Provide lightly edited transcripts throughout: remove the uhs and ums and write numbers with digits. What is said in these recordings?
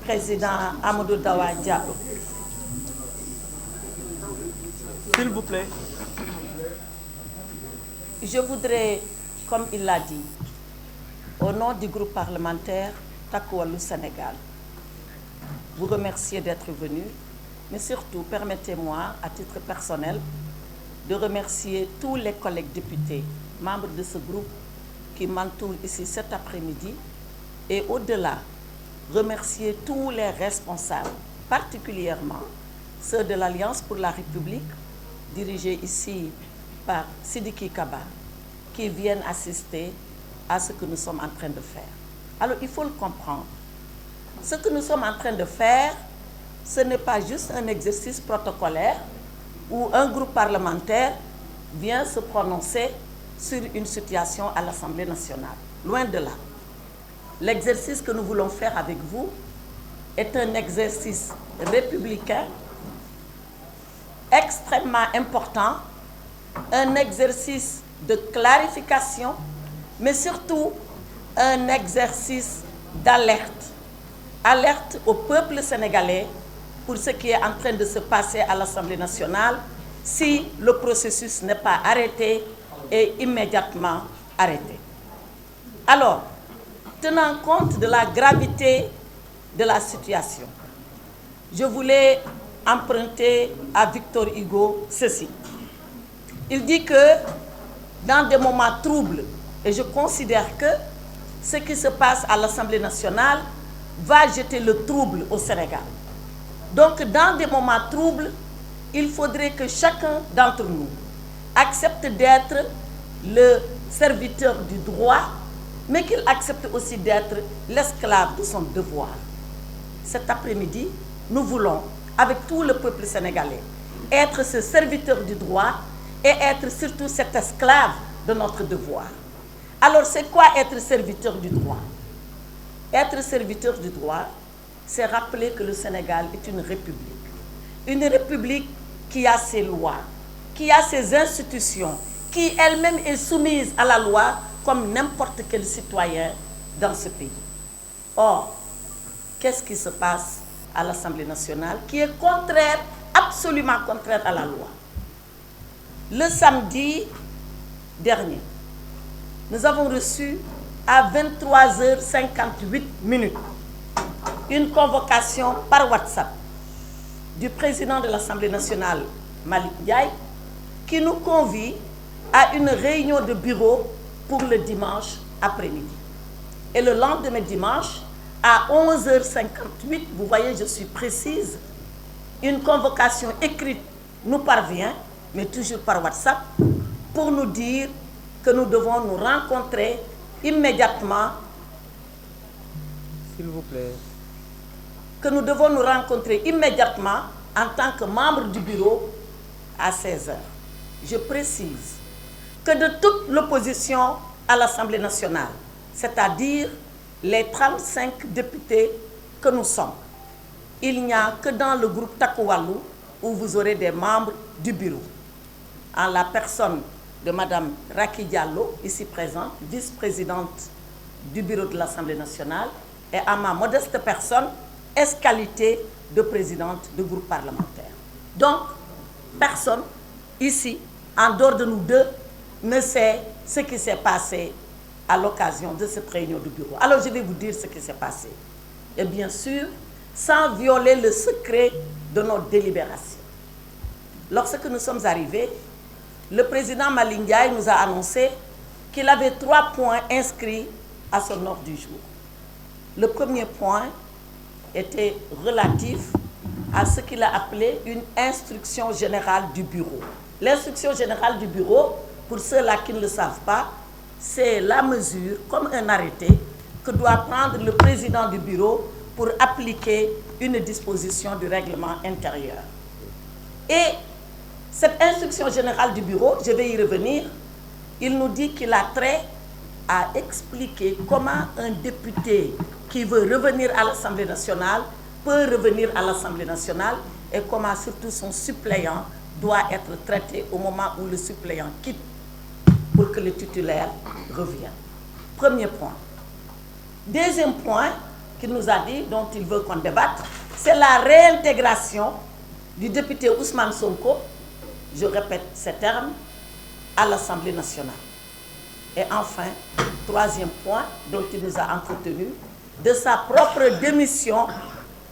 Président Amadou Dawa Diallo. S'il vous plaît. Je voudrais, comme il l'a dit, au nom du groupe parlementaire Takku Wallu Sénégal, vous remercier d'être venu, mais surtout, permettez-moi, à titre personnel, de remercier tous les collègues députés, membres de ce groupe qui m'entourent ici cet après-midi, et au-delà, remercier tous les responsables, particulièrement ceux de l'Alliance pour la République, dirigés ici par Sidiki Kaba, qui viennent assister à ce que nous sommes en train de faire. Alors, il faut le comprendre. Ce que nous sommes en train de faire, ce n'est pas juste un exercice protocolaire où un groupe parlementaire vient se prononcer sur une situation à l'Assemblée nationale. Loin de là. L'exercice que nous voulons faire avec vous est un exercice républicain extrêmement important, un exercice de clarification, mais surtout un exercice d'alerte. Alerte au peuple sénégalais pour ce qui est en train de se passer à l'Assemblée nationale si le processus n'est pas arrêté et immédiatement arrêté. Alors, tenant compte de la gravité de la situation, je voulais emprunter à Victor Hugo ceci. Il dit que dans des moments troubles, et je considère que ce qui se passe à l'Assemblée nationale va jeter le trouble au Sénégal. Donc, dans des moments troubles, il faudrait que chacun d'entre nous accepte d'être le serviteur du droit, mais qu'il accepte aussi d'être l'esclave de son devoir. Cet après-midi, nous voulons, avec tout le peuple sénégalais, être ce serviteur du droit et être surtout cet esclave de notre devoir. Alors, c'est quoi être serviteur du droit? Être serviteur du droit, c'est rappeler que le Sénégal est une république. Une république qui a ses lois, qui a ses institutions, qui elle-même est soumise à la loi comme n'importe quel citoyen dans ce pays. Or, qu'est-ce qui se passe à l'Assemblée nationale qui est contraire, absolument contraire à la loi? Le samedi dernier, nous avons reçu à 23h58 une convocation par WhatsApp du président de l'Assemblée nationale, Malick Ndiaye, qui nous convie à une réunion de bureau pour le dimanche après-midi. Et le lendemain dimanche, à 11h58, vous voyez, je suis précise, une convocation écrite nous parvient, mais toujours par WhatsApp, pour nous dire que nous devons nous rencontrer immédiatement. S'il vous plaît. Que nous devons nous rencontrer immédiatement en tant que membre du bureau à 16h. Je précise que de toute l'opposition à l'Assemblée nationale, c'est-à-dire les 35 députés que nous sommes, il n'y a que dans le groupe Takku Wallu où vous aurez des membres du bureau. En la personne de Madame Racky Diallo, ici présente, vice-présidente du bureau de l'Assemblée nationale, et à ma modeste personne, qualité de présidente du groupe parlementaire. Donc, personne ici, en dehors de nous deux, ne sait ce qui s'est passé à l'occasion de cette réunion du bureau. Alors, je vais vous dire ce qui s'est passé. Et bien sûr, sans violer le secret de nos délibérations. Lorsque nous sommes arrivés, le président Malick Ndiaye nous a annoncé qu'il avait 3 points inscrits à son ordre du jour. Le premier point était relatif à ce qu'il a appelé une instruction générale du bureau. L'instruction générale du bureau, pour ceux-là qui ne le savent pas, c'est la mesure, comme un arrêté, que doit prendre le président du bureau pour appliquer une disposition du règlement intérieur. Et cette instruction générale du bureau, je vais y revenir, il nous dit qu'il a trait à expliquer comment un député qui veut revenir à l'Assemblée nationale peut revenir à l'Assemblée nationale et comment surtout son suppléant doit être traité au moment où le suppléant quitte pour que le titulaire revienne. Premier point. Deuxième point, qu'il nous a dit, dont il veut qu'on débatte, c'est la réintégration du député Ousmane Sonko, je répète ces termes, à l'Assemblée nationale. Et enfin, troisième point dont il nous a entretenu, de sa propre démission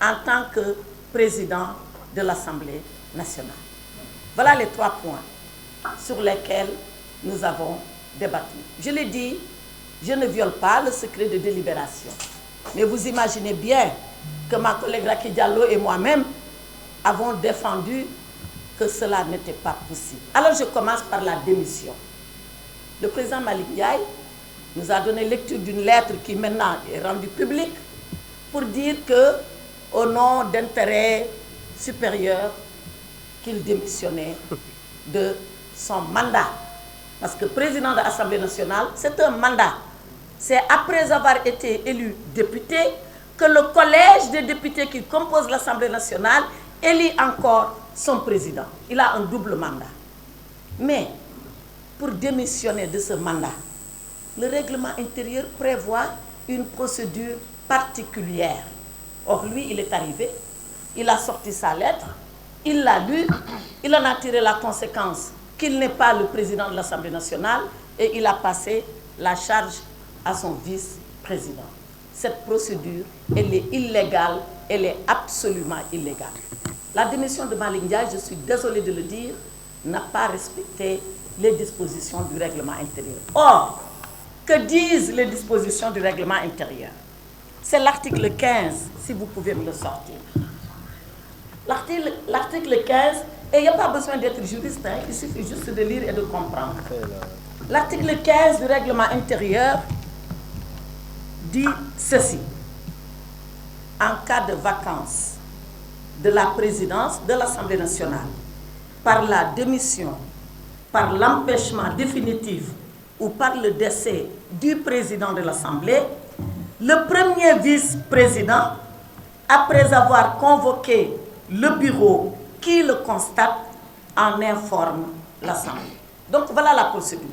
en tant que président de l'Assemblée nationale. Voilà les 3 points sur lesquels nous avons débattu. Je l'ai dit, je ne viole pas le secret de délibération. Mais vous imaginez bien que ma collègue Racky Diallo et moi-même avons défendu que cela n'était pas possible. Alors je commence par la démission. Le président Malick Ndiaye nous a donné lecture d'une lettre qui maintenant est rendue publique pour dire que, au nom d'intérêts supérieurs, qu'il démissionnait de son mandat. Parce que président de l'Assemblée nationale, c'est un mandat. C'est après avoir été élu député que le collège des députés qui composent l'Assemblée nationale élit encore son président. Il a un double mandat. Mais pour démissionner de ce mandat, le règlement intérieur prévoit une procédure particulière. Or, lui, il est arrivé, il a sorti sa lettre, il l'a lue, il en a tiré la conséquence qu'il n'est pas le président de l'Assemblée nationale et il a passé la charge à son vice-président. Cette procédure, elle est illégale, elle est absolument illégale. La démission de Malick Ndiaye, je suis désolée de le dire, n'a pas respecté les dispositions du règlement intérieur. Or, que disent les dispositions du règlement intérieur? C'est l'article 15, si vous pouvez me le sortir. L'article 15, et il n'y a pas besoin d'être juriste, hein, il suffit juste de lire et de comprendre. L'article 15 du règlement intérieur dit ceci. En cas de vacance de la présidence de l'Assemblée nationale, par la démission, par l'empêchement définitif ou par le décès du président de l'Assemblée, le premier vice-président, après avoir convoqué le bureau qui le constate, en informe l'Assemblée. Donc voilà la procédure.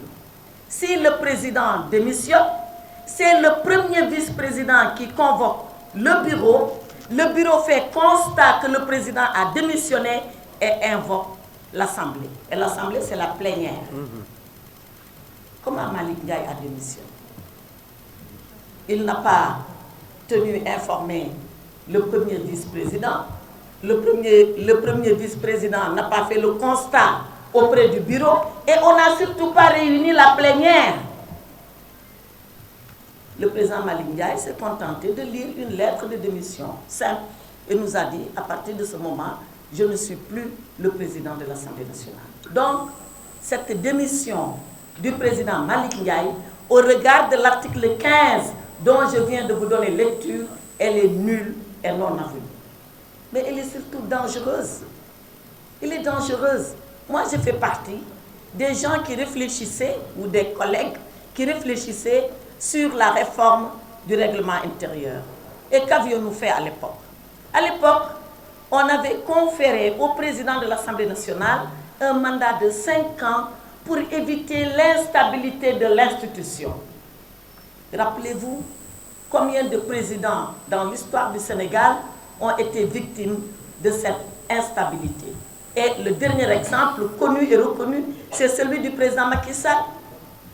Si le président démissionne, c'est le premier vice-président qui convoque le bureau fait constat que le président a démissionné et invoque l'Assemblée. Et l'Assemblée, c'est la plénière. Comment Malick Ndiaye a démissionné? Il n'a pas tenu informé le premier vice-président. Le premier vice-président n'a pas fait le constat auprès du bureau et on n'a surtout pas réuni la plénière. Le président Malick Ndiaye s'est contenté de lire une lettre de démission simple et nous a dit, à partir de ce moment, je ne suis plus le président de l'Assemblée nationale. Donc, cette démission du président Malick Ndiaye, au regard de l'article 15 dont je viens de vous donner lecture, elle est nulle et non avenue. Mais elle est surtout dangereuse. Elle est dangereuse. Moi, je fais partie des gens qui réfléchissaient, ou des collègues qui réfléchissaient sur la réforme du règlement intérieur. Et qu'avions-nous fait à l'époque? À l'époque, on avait conféré au président de l'Assemblée nationale un mandat de 5 ans pour éviter l'instabilité de l'institution. Rappelez-vous combien de présidents dans l'histoire du Sénégal ont été victimes de cette instabilité. Et le dernier exemple connu et reconnu, c'est celui du président Macky Sall,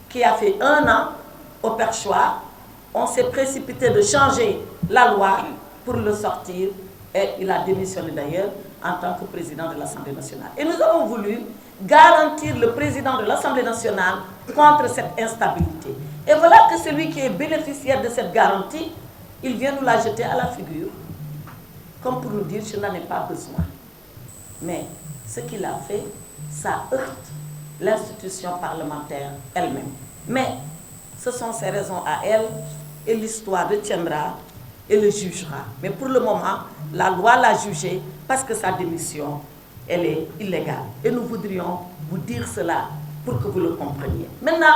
qui a fait 1 an au perchoir. On s'est précipité de changer la loi pour le sortir et il a démissionné d'ailleurs en tant que président de l'Assemblée nationale. Et nous avons voulu garantir le président de l'Assemblée nationale contre cette instabilité. Et voilà que celui qui est bénéficiaire de cette garantie, il vient nous la jeter à la figure, comme pour nous dire, je n'en ai pas besoin. Mais ce qu'il a fait, ça heurte l'institution parlementaire elle-même. Mais ce sont ses raisons à elle, et l'histoire retiendra et le jugera. Mais pour le moment, la loi l'a jugé parce que sa démission, elle est illégale. Et nous voudrions vous dire cela pour que vous le compreniez. Maintenant,